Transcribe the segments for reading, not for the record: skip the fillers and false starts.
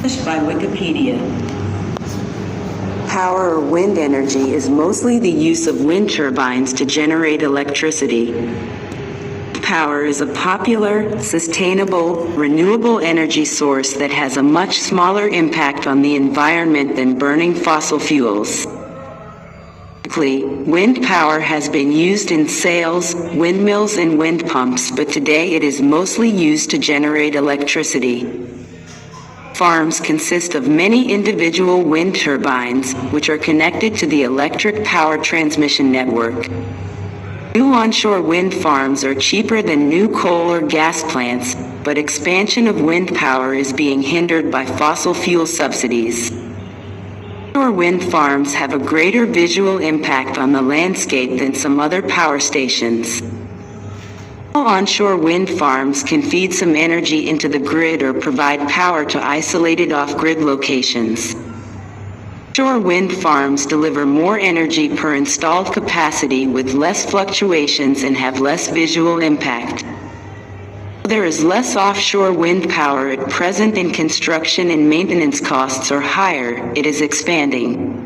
Published by Wikipedia. Power or wind energy is mostly the use of wind turbines to generate electricity. Power is a popular, sustainable, renewable energy source that has a much smaller impact on the environment than burning fossil fuels. Wind power has been used in sails, windmills, and wind pumps, but today it is mostly used to generate electricity. Farms consist of many individual wind turbines, which are connected to the electric power transmission network. New onshore wind farms are cheaper than new coal or gas plants, but expansion of wind power is being hindered by fossil fuel subsidies. Offshore wind farms have a greater visual impact on the landscape than some other power stations. All onshore wind farms can feed some energy into the grid or provide power to isolated off-grid locations. Offshore wind farms deliver more energy per installed capacity with less fluctuations and have less visual impact. There is less offshore wind power at present and construction and maintenance costs are higher, it is expanding.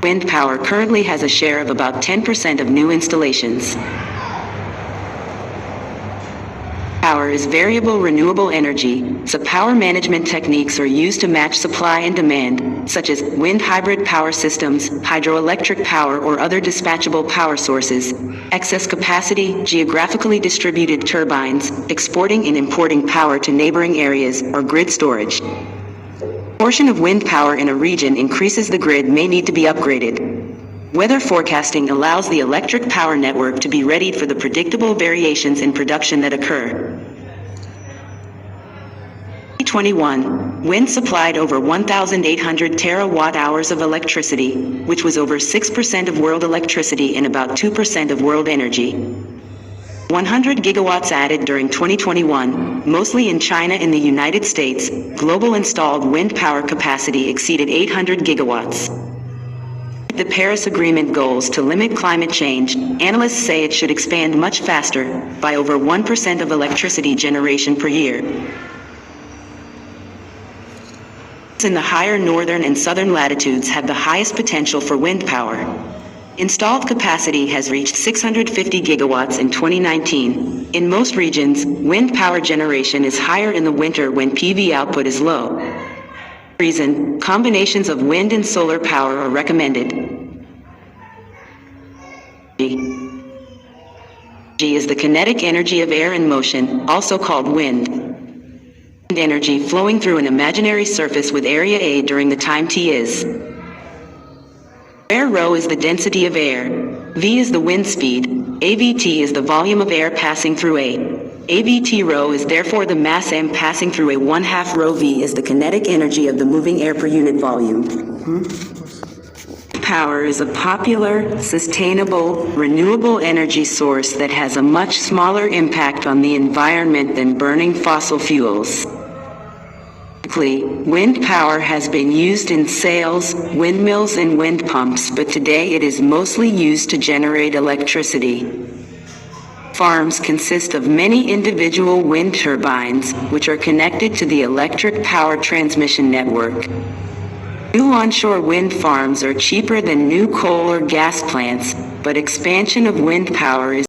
Wind power currently has a share of about 10% of new installations. Power is variable renewable energy, so power management techniques are used to match supply and demand, such as wind hybrid power systems, hydroelectric power or other dispatchable power sources, excess capacity, geographically distributed turbines, exporting and importing power to neighboring areas, or grid storage. A portion of wind power in a region increases the grid may need to be upgraded. Weather forecasting allows the electric power network to be readied for the predictable variations in production that occur. 2021, wind supplied over 1,800 terawatt-hours of electricity, which was over 6% of world electricity and about 2% of world energy. 100 gigawatts added during 2021, mostly in China and the United States. Global installed wind power capacity exceeded 800 gigawatts. The Paris Agreement goals to limit climate change, analysts say it should expand much faster, by over 1% of electricity generation per year. In the higher northern and southern latitudes have the highest potential for wind power. Installed capacity has reached 650 gigawatts in 2019. In most regions, wind power generation is higher in the winter when PV output is low. Reason, combinations of wind and solar power are recommended. G is the kinetic energy of air in motion, also called wind. Wind energy flowing through an imaginary surface with area A during the time t is. Where ρ is the density of air, v is the wind speed, AVT is the volume of air passing through A. AVT ρ is therefore the mass m passing through a 1/2 ρ v is the kinetic energy of the moving air per unit volume. Power is a popular, sustainable, renewable energy source that has a much smaller impact on the environment than burning fossil fuels. Wind power has been used in sails, windmills, and wind pumps, but today it is mostly used to generate electricity. Farms consist of many individual wind turbines, which are connected to the electric power transmission network. New onshore wind farms are cheaper than new coal or gas plants, but expansion of wind power is